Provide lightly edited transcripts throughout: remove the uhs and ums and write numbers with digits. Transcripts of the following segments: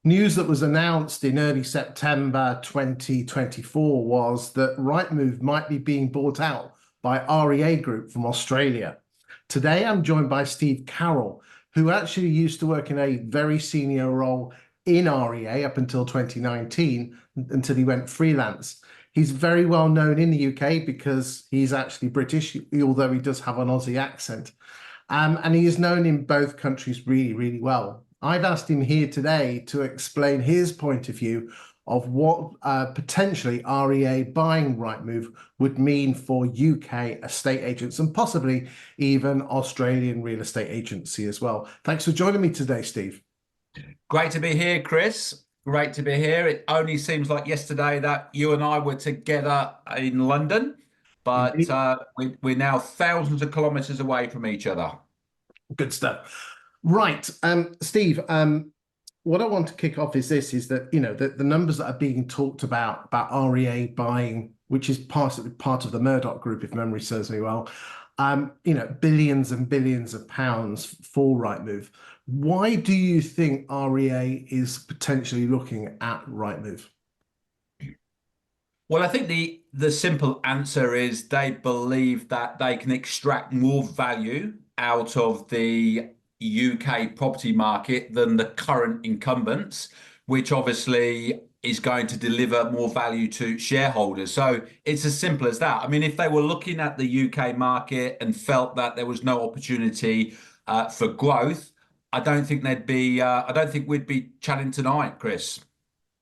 News that was announced in early September 2024 was that Rightmove might be being bought out by REA Group from Australia. Today, I'm joined by Steve Carroll, who actually used to work in a very senior role in REA up until 2019, until he went freelance. He's very well known in the UK because he's actually British, although he does have an Aussie accent. And he is known in both countries really, really well. I've asked him here today to explain his point of view of what potentially REA buying Rightmove would mean for UK estate agents and possibly even Australian real estate agency as well. Thanks for joining me today, Steve. Great to be here, Chris. Great to be here. It only seems like yesterday that you and I were together in London, but Indeed. we're now thousands of kilometers away from each other. Good stuff. Right, Steve, what I want to kick off is this, is that, the numbers that are being talked about REA buying, which is part of the Murdoch Group, if memory serves me well, billions and billions of pounds for Rightmove. Why do you think REA is potentially looking at Rightmove? Well, I think the simple answer is they believe that they can extract more value out of the UK property market than the current incumbents, which obviously is going to deliver more value to shareholders. So it's as simple as that. I mean, if they were looking at the UK market and felt that there was no opportunity for growth, I don't think I don't think we'd be chatting tonight, Chris.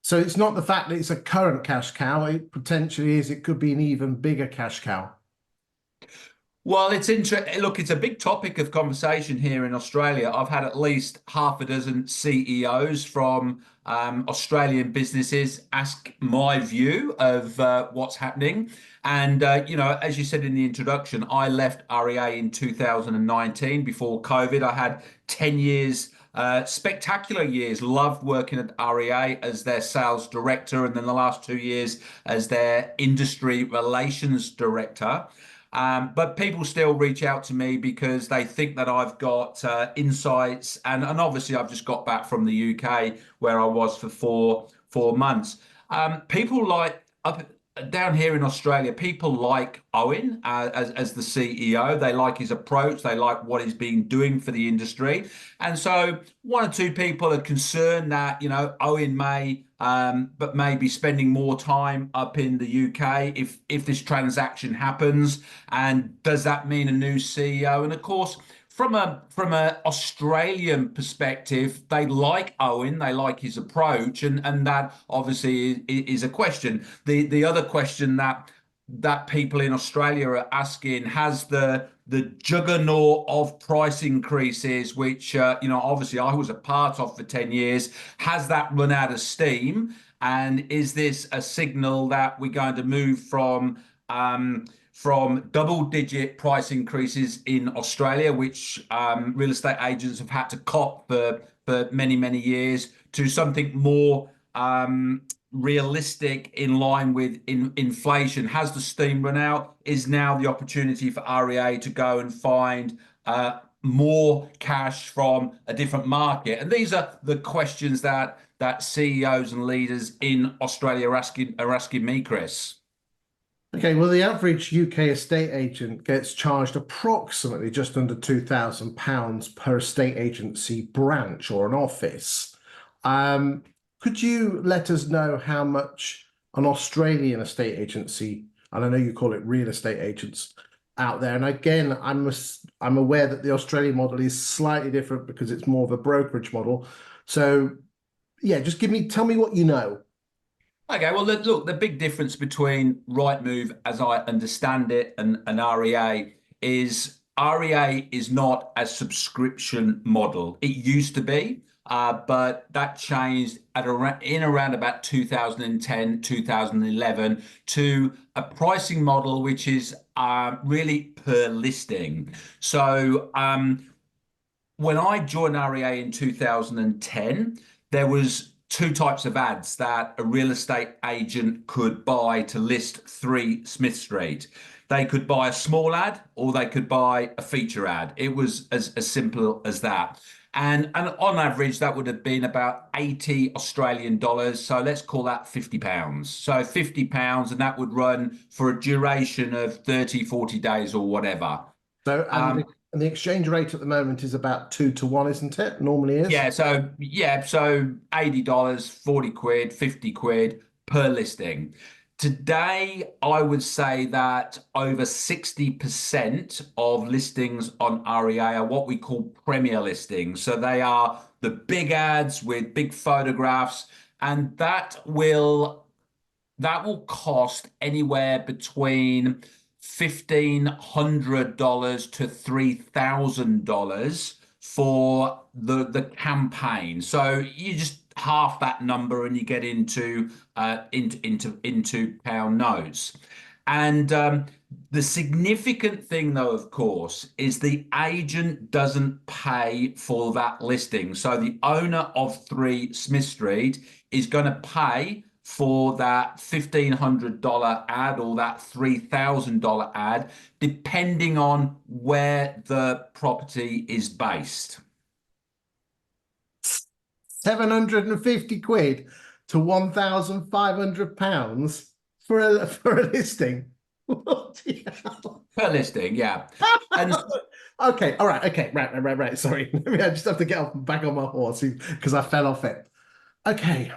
So it's not the fact that it's a current cash cow, it potentially is, it could be an even bigger cash cow. Well, it's interesting. Look, it's a big topic of conversation here in Australia. I've had at least half a dozen CEOs from Australian businesses ask my view of what's happening. And, as you said in the introduction, I left REA in 2019 before COVID. I had 10 years, spectacular years, loved working at REA as their sales director, and then the last 2 years as their industry relations director. But people still reach out to me because they think that I've got insights, and obviously I've just got back from the UK where I was for four months. People like up down here in Australia, people like Owen as the CEO. They like his approach. They like what he's been doing for the industry. And so one or two people are concerned that, Owen may be spending more time up in the UK if this transaction happens. And does that mean a new CEO? And of course, from a Australian perspective, they like Owen, they like his approach, and that obviously is a question. The other question that people in Australia are asking, has the juggernaut of price increases, which obviously I was a part of for 10 years, has that run out of steam? And is this a signal that we're going to move from double-digit price increases in Australia, which real estate agents have had to cop for many, many years, to something more realistic in line with inflation? Has the steam run out? Is now the opportunity for REA to go and find more cash from a different market? And these are the questions that CEOs and leaders in Australia are asking me, Chris. Okay, well, the average UK estate agent gets charged approximately just under £2,000 per estate agency branch or an office. Could you let us know how much an Australian estate agency, and I know you call it real estate agents out there, and again, I'm aware that the Australian model is slightly different because it's more of a brokerage model. So yeah, just tell me what you know. Okay, well, look, the big difference between Rightmove, as I understand it, and REA is not a subscription model. It used to be, but that changed around about 2010, 2011 to a pricing model which is really per listing. So when I joined REA in 2010, there was two types of ads that a real estate agent could buy to list 3 Smith Street. They could buy a small ad or they could buy a feature ad. It was as simple as that. And on average, that would have been about 80 Australian dollars. So let's call that £50. So £50, and that would run for a duration of 30, 40 days or whatever. So, and the exchange rate at the moment is about 2 to 1, isn't it? Normally is. So $80, 40 quid, 50 quid per listing. Today, I would say that over 60% of listings on REA are what we call premier listings. So they are the big ads with big photographs, and that will cost anywhere between $1,500 to $3,000 for the campaign. So you just half that number and you get into pound notes. And the significant thing, though, of course, is the agent doesn't pay for that listing. So the owner of 3 Smith Street is going to pay for that $1,500 ad or that $3,000 ad, depending on where the property is based. 750 quid to £1,500 for a listing. Bloody hell. Per listing, yeah. And okay, all right, okay, right. Sorry, I just have to get back on my horse because I fell off it. Okay,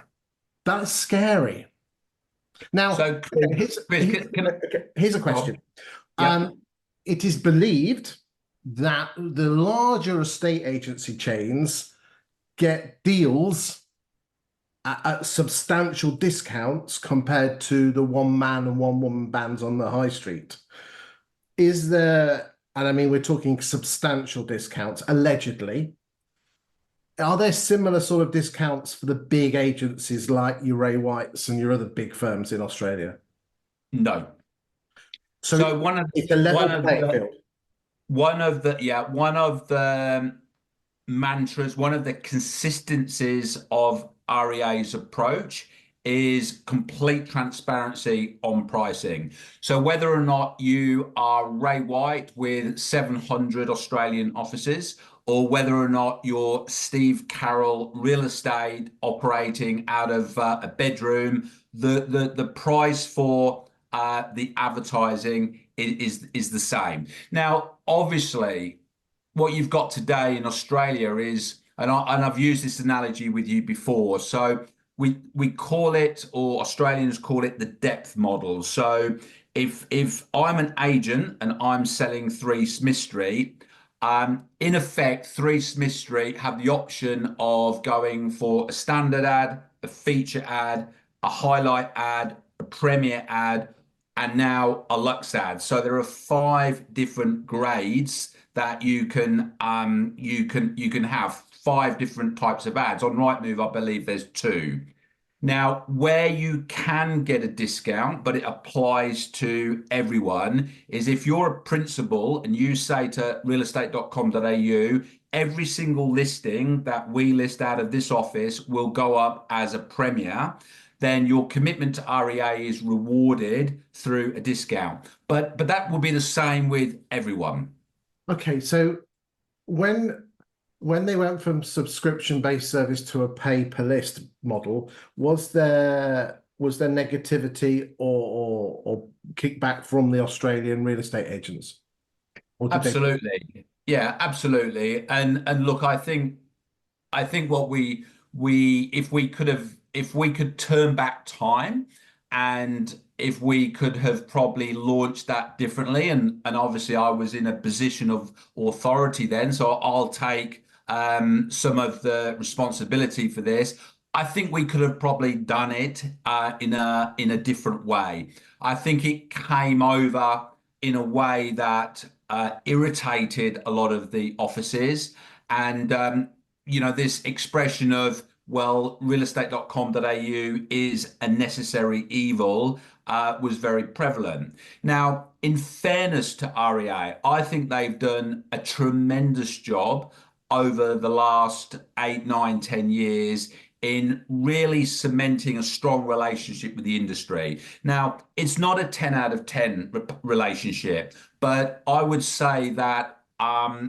that's scary. Now, so, here's a question. Yeah. It is believed that the larger estate agency chains get deals at substantial discounts compared to the one-man and one-woman bands on the high street. Is there, and I mean, we're talking substantial discounts, allegedly. Are there similar sort of discounts for the big agencies like your Ray Whites and your other big firms in Australia? No. So it's a level playing field. One of the mantras, one of the consistencies of REA's approach is complete transparency on pricing. So whether or not you are Ray White with 700 Australian offices, or whether or not you're Steve Carroll real estate operating out of a bedroom, the price for the advertising is the same. Now, obviously, what you've got today in Australia is, and I've used this analogy with you before, so we call it, or Australians call it, the depth model. So if I'm an agent and I'm selling 3 Smith Street, in effect, 3 Smith Street have the option of going for a standard ad, a feature ad, a highlight ad, a premier ad, and now a luxe ad. So there are 5 different grades that you can have, 5 different types of ads. On Rightmove, I believe there's 2. Now, where you can get a discount, but it applies to everyone, is if you're a principal and you say to realestate.com.au, every single listing that we list out of this office will go up as a premier, then your commitment to REA is rewarded through a discount. But that will be the same with everyone. Okay, so when they went from subscription-based service to a pay per list model, was there negativity or kickback from the Australian real estate agents? Absolutely. Yeah, absolutely. And look, I think what we if we could turn back time, and if we could have probably launched that differently, and obviously I was in a position of authority then, so I'll take some of the responsibility for this. I think we could have probably done it in a different way. I think it came over in a way that irritated a lot of the offices, and this expression of, well, realestate.com.au is a necessary evil was very prevalent. Now, in fairness to REA, I think they've done a tremendous job over the last 8, 9, 10 years in really cementing a strong relationship with the industry. Now, it's not a 10 out of 10 relationship, but I would say that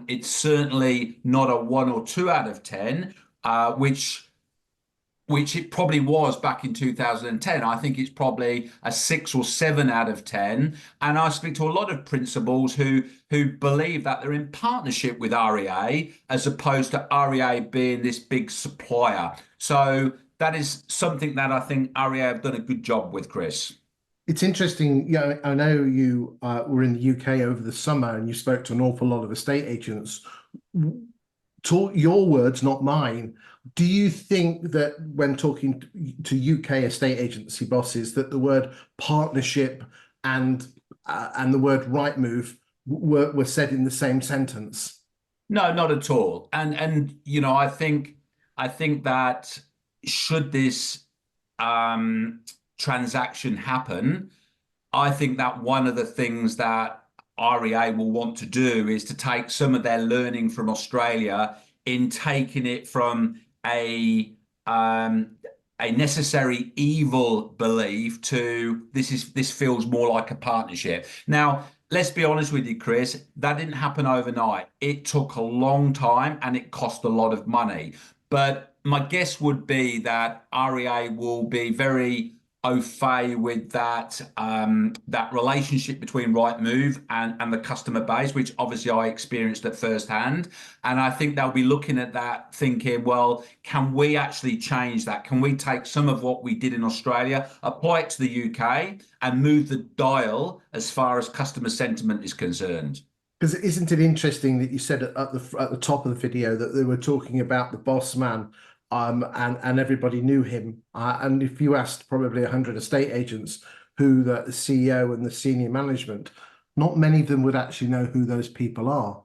It's certainly not a 1 or 2 out of 10, which it probably was back in 2010. I think it's probably a 6 or 7 out of 10. And I speak to a lot of principals who believe that they're in partnership with REA as opposed to REA being this big supplier. So that is something that I think REA have done a good job with, Chris. It's interesting. Yeah, I know you were in the UK over the summer and you spoke to an awful lot of estate agents. Talk your words, not mine. Do you think that when talking to UK estate agency bosses, that the word partnership and the word Rightmove were said in the same sentence? No, not at all. And I think that should this transaction happen, I think that one of the things that REA will want to do is to take some of their learning from Australia in taking it from a necessary evil belief to this feels more like a partnership. Now, let's be honest with you, Chris, that didn't happen overnight. It took a long time and it cost a lot of money. But my guess would be that REA will be very au fait with that relationship between Rightmove and the customer base, which obviously I experienced at first hand. And I think they'll be looking at that thinking, well, can we actually change that? Can we take some of what we did in Australia, apply it to the UK and move the dial as far as customer sentiment is concerned? Because isn't it interesting that you said at the top of the video that they were talking about the boss man, and everybody knew him. And if you asked probably 100 estate agents who the CEO and the senior management, not many of them would actually know who those people are.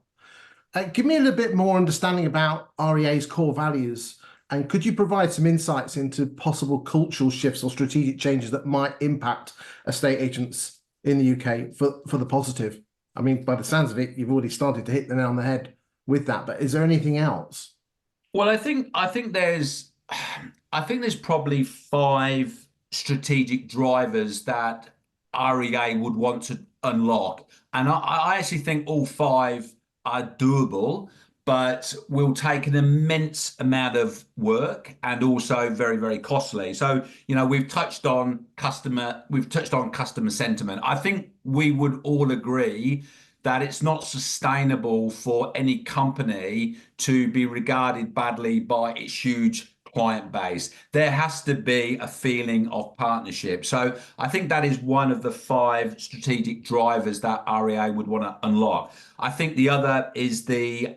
Give me a little bit more understanding about REA's core values, and could you provide some insights into possible cultural shifts or strategic changes that might impact estate agents in the UK for the positive? I mean, by the sounds of it, you've already started to hit the nail on the head with that, but is there anything else? Well, I think there's probably 5 strategic drivers that REA would want to unlock, and I actually think all 5 are doable, but will take an immense amount of work and also very, very costly. So, we've touched on customer sentiment. I think we would all agree that it's not sustainable for any company to be regarded badly by its huge client base. There has to be a feeling of partnership. So I think that is one of the 5 strategic drivers that REA would want to unlock. I think the other is the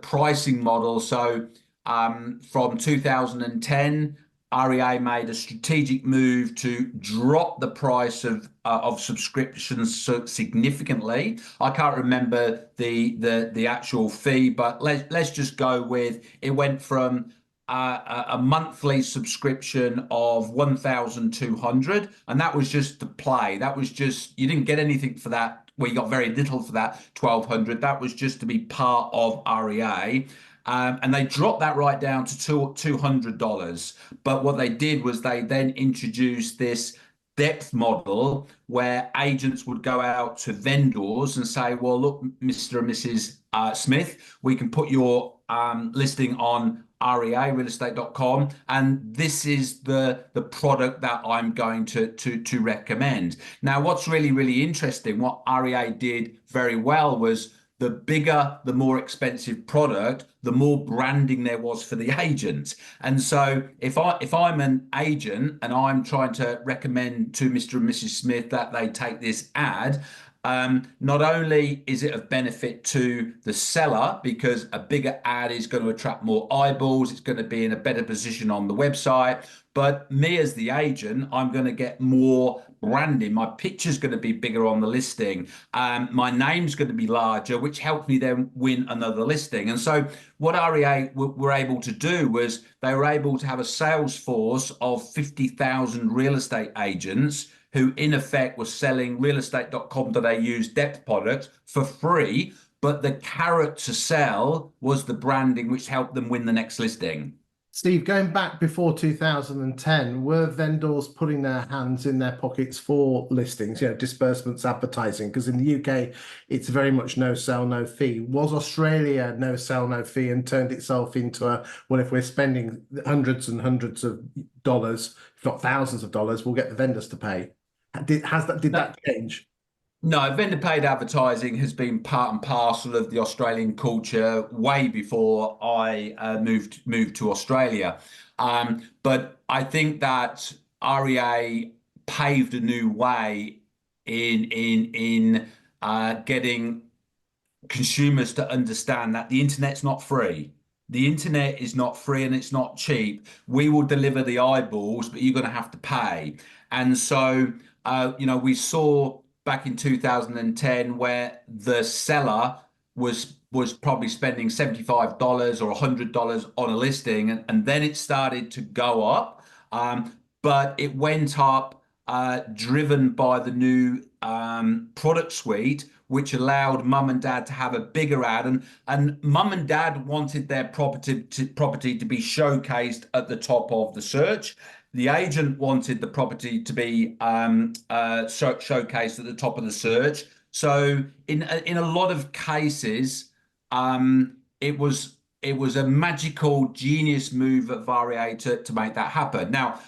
pricing model. So from 2010, REA made a strategic move to drop the price of subscriptions so significantly. I can't remember the actual fee, but let's just go with it went from a monthly subscription of 1,200, and that was just to play. That was just, you didn't get anything for that. Well, you got very little for that 1,200. That was just to be part of REA. And they dropped that right down to $200. But what they did was they then introduced this depth model where agents would go out to vendors and say, well, look, Mr. and Mrs. Smith, we can put your listing on REA, realestate.com, and this is the product that I'm going to recommend. Now, what's really, really interesting, what REA did very well was the bigger, the more expensive product, the more branding there was for the agent. And so if I'm an agent and I'm trying to recommend to Mr. and Mrs. Smith that they take this ad, not only is it of benefit to the seller because a bigger ad is going to attract more eyeballs, it's going to be in a better position on the website, but me as the agent, I'm going to get more branding. My picture's going to be bigger on the listing. My name's going to be larger, which helped me then win another listing. And so what REA were able to do was they were able to have a sales force of 50,000 real estate agents who in effect were selling realestate.com.au's depth products for free, but the carrot to sell was the branding, which helped them win the next listing. Steve, going back before 2010, were vendors putting their hands in their pockets for listings, disbursements, advertising? Because in the UK, it's very much no sell, no fee. Was Australia no sell, no fee and turned itself into well, if we're spending hundreds and hundreds of dollars, if not thousands of dollars, we'll get the vendors to pay. Did that change? No, vendor paid advertising has been part and parcel of the Australian culture way before I moved to Australia. But I think that REA paved a new way in getting consumers to understand that the internet's not free. The internet is not free and it's not cheap. We will deliver the eyeballs, but you're going to have to pay. And so, we saw back in 2010 where the seller was probably spending $75 or $100 on a listing, and then it started to go up. But it went up driven by the new product suite, which allowed mum and dad to have a bigger ad, and mum and dad wanted their property to be showcased at the top of the search. The agent wanted the property to be showcased at the top of the search. So in a lot of cases, it was a magical genius move of REA to make that happen. Now,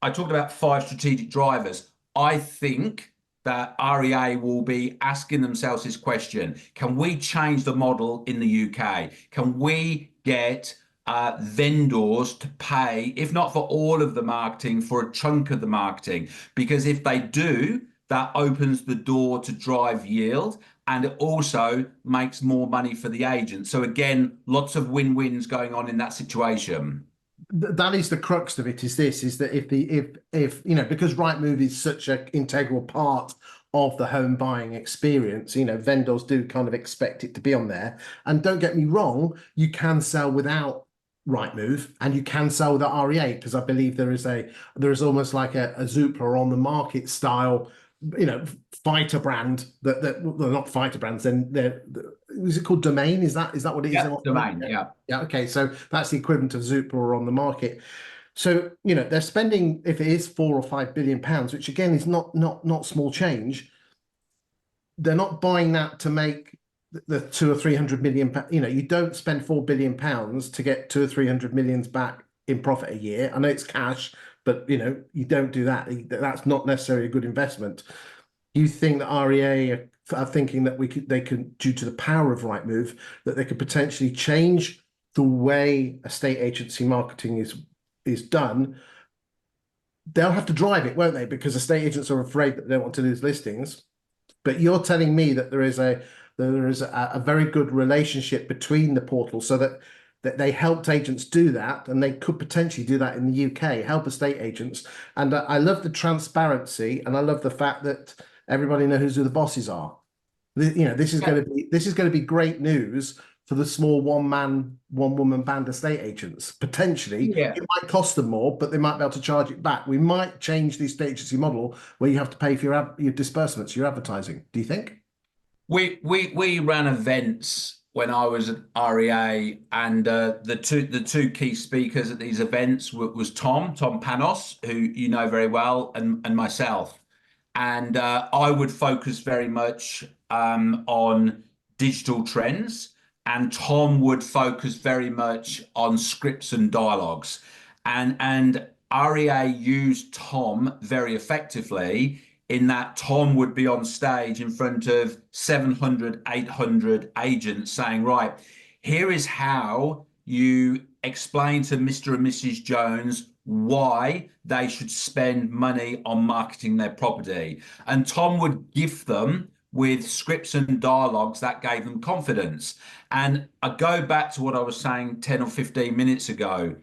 I talked about 5 strategic drivers. I think that REA will be asking themselves this question: can we change the model in the UK? Can we get vendors to pay, if not for all of the marketing, for a chunk of the marketing? Because if they do, that opens the door to drive yield, and it also makes more money for the agent. So again, lots of win-wins going on in that situation. That is the crux of it, is that if because Rightmove is such an integral part of the home buying experience, vendors do kind of expect it to be on there. And don't get me wrong, you can sell without Rightmove and you can sell without REA, because I believe there is almost like a Zoopla on the market style, fighter brand that they're not fighter brands, then is it called Domain? Is that what it is? Yeah, Domain, yeah. Yeah, okay. So that's the equivalent of Zoopla on the market. So, they're spending, if it is 4 or 5 billion pounds, which again is not small change, they're not buying that to make the 200 or 300 million. You don't spend 4 billion pounds to get 200 or 300 millions back in profit a year. I know it's cash, but you don't do that. That's not necessarily a good investment. You think that REA are thinking that they can, due to the power of Rightmove, that they could potentially change the way estate agency marketing is done. They'll have to drive it, won't they? Because estate agents are afraid that they don't want to lose listings. But you're telling me that there is a very good relationship between the portals, so that they helped agents do that, and they could potentially do that in the UK, help estate agents. And I love the transparency, and I love the fact that everybody knows who the bosses are. This is going to be great news for the small one-man, one-woman band estate agents. Potentially, Yeah. it might cost them more, but they might be able to charge it back. We might change the estate agency model where you have to pay for your disbursements, your advertising. Do you think? We ran events when I was at REA, and the two key speakers at these events was Tom Panos, who you know very well, and myself. And I would focus very much on digital trends, and Tom would focus very much on scripts and dialogues. And REA used Tom very effectively, in that Tom would be on stage in front of 700, 800 agents saying, right, here is how you explain to Mr. and Mrs. Jones why they should spend money on marketing their property. And Tom would gift them with scripts and dialogues that gave them confidence. And I go back to what I was saying 10 or 15 minutes ago.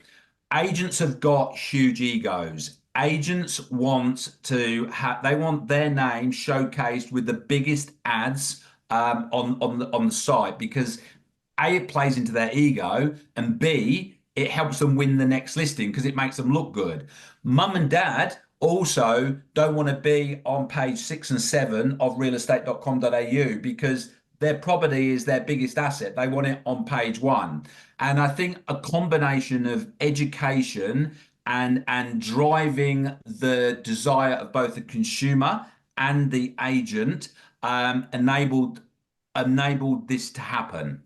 Agents have got huge egos. Agents want they want their name showcased with the biggest ads on the site, because A, it plays into their ego, and B, it helps them win the next listing because it makes them look good. Mum and dad also don't want to be on page 6 and 7 of realestate.com.au because their property is their biggest asset. They want it on page 1. And I think a combination of education and driving the desire of both the consumer and the agent enabled this to happen.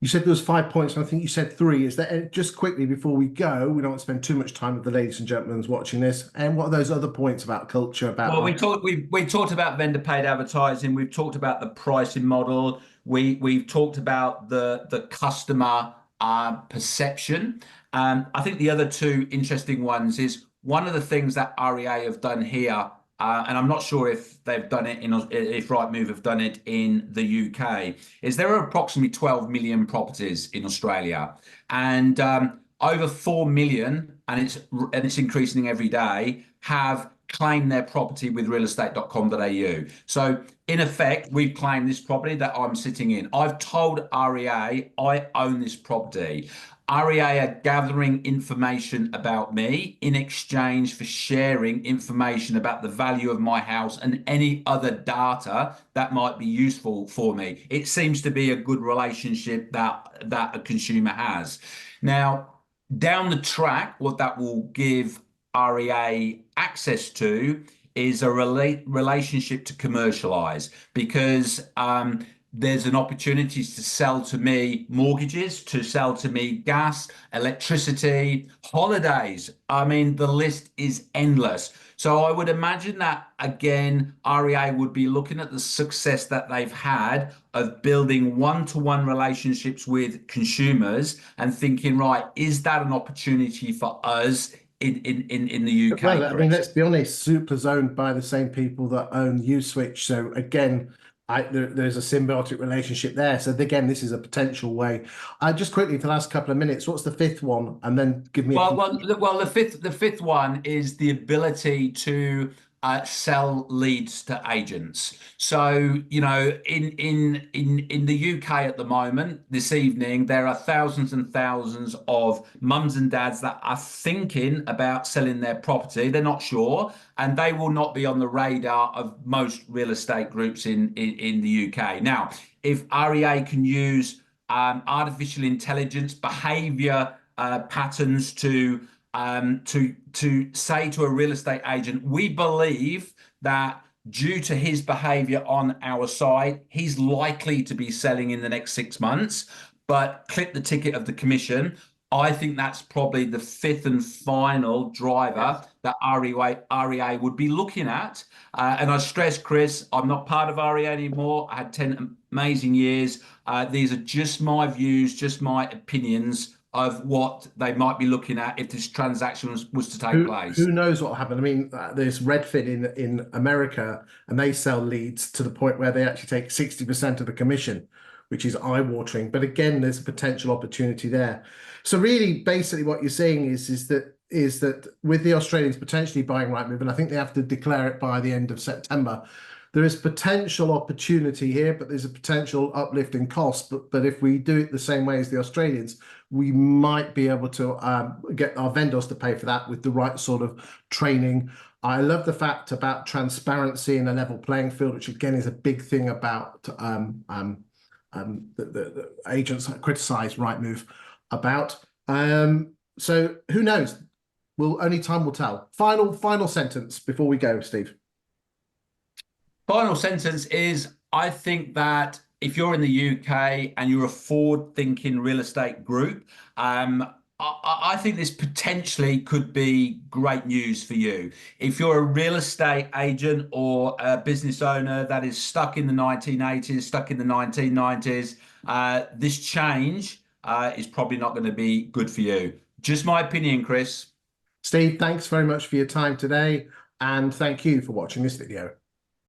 You said there was 5 points, and I think you said three. Is that just quickly before we go? We don't want to spend too much time with the ladies and gentlemen watching this. And what are those other points about culture? Well, we talked about vendor paid advertising. We've talked about the pricing model. We've talked about the customer perception. I think the other two interesting ones is one of the things that REA have done here, and I'm not sure if they've done it if Rightmove have done it in the UK, is there are approximately 12 million properties in Australia, and over 4 million, and it's increasing every day, have claimed their property with realestate.com.au. So in effect, we've claimed this property that I'm sitting in. I've told REA I own this property. REA are gathering information about me in exchange for sharing information about the value of my house and any other data that might be useful for me. It seems to be a good relationship that a consumer has. Now, down the track, what that will give REA access to is a relationship to commercialize, because there's an opportunity to sell to me mortgages, to sell to me gas, electricity, holidays. I mean, the list is endless. So I would imagine that, again, REA would be looking at the success that they've had of building one-to-one relationships with consumers and thinking, right, is that an opportunity for us in the UK? Well, I mean, let's be honest, Zupla's owned by the same people that own Uswitch. So again, there's a symbiotic relationship there. So again, this is a potential way. Just quickly for the last couple of minutes, what's the fifth one? And then give me the fifth one is the ability to sell leads to agents. So, you know, in the UK at the moment, this evening, there are thousands and thousands of mums and dads that are thinking about selling their property. They're not sure, and they will not be on the radar of most real estate groups in the UK. Now, if REA can use artificial intelligence, behavior patterns to say to a real estate agent, we believe that due to his behavior on our site, he's likely to be selling in the next 6 months, but clip the ticket of the commission. I think that's probably the fifth and final driver that REA would be looking at. And I stress, Chris, I'm not part of REA anymore. I had 10 amazing years. These are just my views, just my opinions of what they might be looking at if this transaction was to take place. Who knows what will happen? I mean, there's Redfin in America, and they sell leads to the point where they actually take 60% of the commission, which is eye-watering. But again, there's a potential opportunity there. So really, basically what you're saying is that with the Australians potentially buying Rightmove, and I think they have to declare it by the end of September, there is potential opportunity here, but there's a potential uplift in cost. But if we do it the same way as the Australians, we might be able to get our vendors to pay for that with the right sort of training. I love the fact about transparency and a level playing field, which again is a big thing about the agents that criticize Rightmove about. So who knows? Only time will tell. Final sentence before we go, Steve. Final sentence is, I think that if you're in the UK and you're a forward-thinking real estate group, I think this potentially could be great news for you. If you're a real estate agent or a business owner that is stuck in the 1980s, stuck in the 1990s, this change is probably not going to be good for you. Just my opinion, Chris. Steve, thanks very much for your time today, and thank you for watching this video.